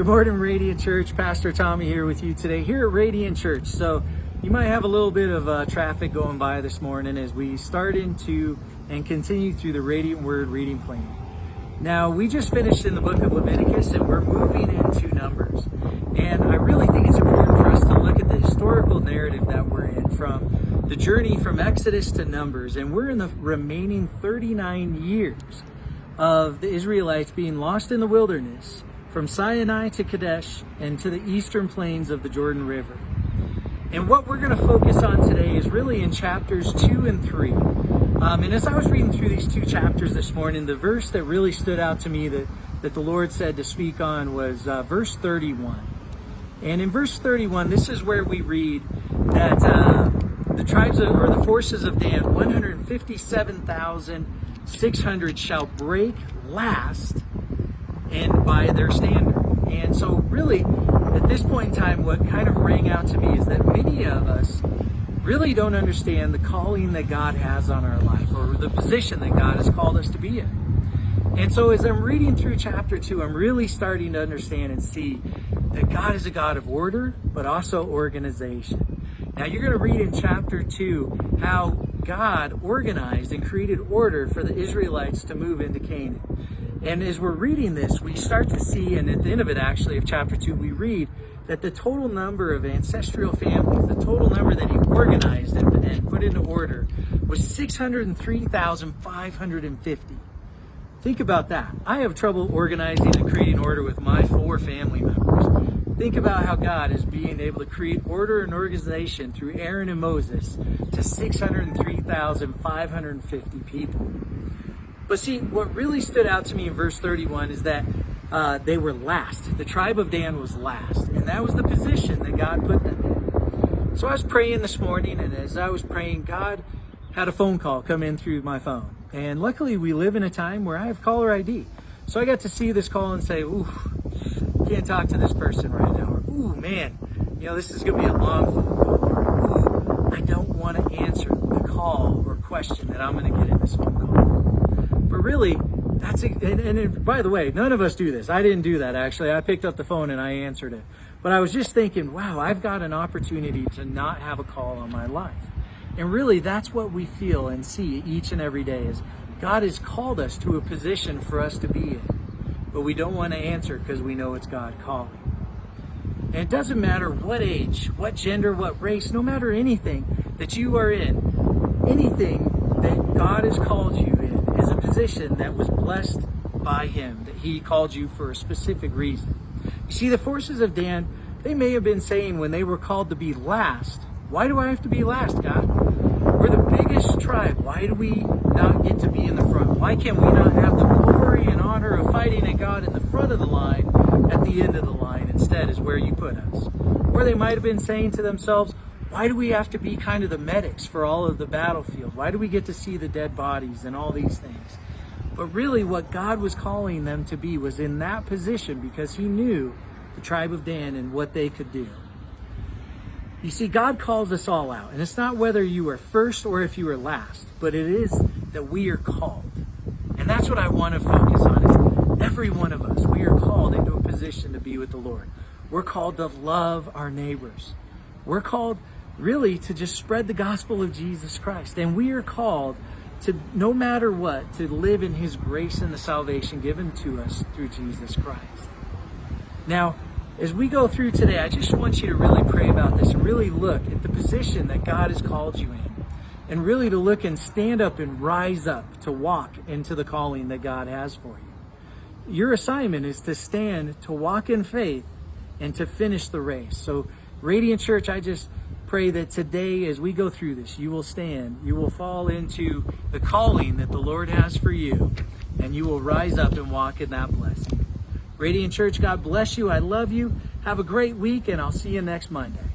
Good morning, Radiant Church. Pastor Tommy here with you today here at Radiant Church. So you might have a little bit of traffic going by this morning as we start into and continue through the Radiant Word reading plan. Now, we just finished in the book of Leviticus and we're moving into Numbers. And I really think it's important for us to look at the historical narrative that we're in from the journey from Exodus to Numbers. And we're in the remaining 39 years of the Israelites being lost in the wilderness from Sinai to Kadesh and to the eastern plains of the Jordan River. And what we're going to focus on today is really in chapters 2 and 3. And as I was reading through these two chapters this morning, the verse that really stood out to me that the Lord said to speak on was verse 31. And in verse 31, this is where we read that the tribes or the forces of Dan, 157,600 shall break last and by their standard. And so really, at this point in time, what kind of rang out to me is that many of us really don't understand the calling that God has on our life or the position that God has called us to be in. And so as I'm reading through chapter 2, I'm really starting to understand and see that God is a God of order, but also organization. Now you're going to read in chapter 2 how God organized and created order for the Israelites to move into Canaan. And as we're reading this, we start to see, and at the end of it actually, of chapter 2, we read that the total number of ancestral families, the total number that he organized and put into order was 603,550. Think about that. I have trouble organizing and creating order with my 4 family members. Think about how God is being able to create order and organization through Aaron and Moses to 603,550 people. But see, what really stood out to me in verse 31 is that they were last. The tribe of Dan was last. And that was the position that God put them in. So I was praying this morning, and as I was praying, God had a phone call come in through my phone. And luckily, we live in a time where I have caller ID. So I got to see this call and say, ooh, can't talk to this person right now. Or, ooh, man, this is going to be a long phone call. Or, ooh, I don't want to answer the call or question that I'm going to get in this phone call. But really, and by the way, none of us do this. I didn't do that, actually. I picked up the phone and I answered it. But I was just thinking, wow, I've got an opportunity to not have a call on my life. And really, that's what we feel and see each and every day is God has called us to a position for us to be in. But we don't want to answer because we know it's God calling. And it doesn't matter what age, what gender, what race, no matter anything that you are in, anything that God has called you in is a position that was blessed by him, that he called you for a specific reason. You see, the forces of Dan, they may have been saying when they were called to be last, why do I have to be last, God? We're the biggest tribe. Why do we not get to be in the front? Why can we not have the glory and honor of fighting at God in the front of the line at the end of the line instead is where you put us? Or they might have been saying to themselves, why do we have to be kind of the medics for all of the battlefield? Why do we get to see the dead bodies and all these things? But really what God was calling them to be was in that position because he knew the tribe of Dan and what they could do. You see, God calls us all out. And it's not whether you are first or if you are last, but it is that we are called. And that's what I want to focus on is every one of us, we are called into a position to be with the Lord. We're called to love our neighbors. We're called really to just spread the gospel of Jesus Christ. And we are called to, no matter what, to live in his grace and the salvation given to us through Jesus Christ. Now, as we go through today, I just want you to really pray about this and really look at the position that God has called you in. And really to look and stand up and rise up to walk into the calling that God has for you. Your assignment is to stand, to walk in faith, and to finish the race. So, Radiant Church, I just pray that today as we go through this, you will stand, you will fall into the calling that the Lord has for you, and you will rise up and walk in that blessing. Radiant Church, God bless you. I love you. Have a great week, and I'll see you next Monday.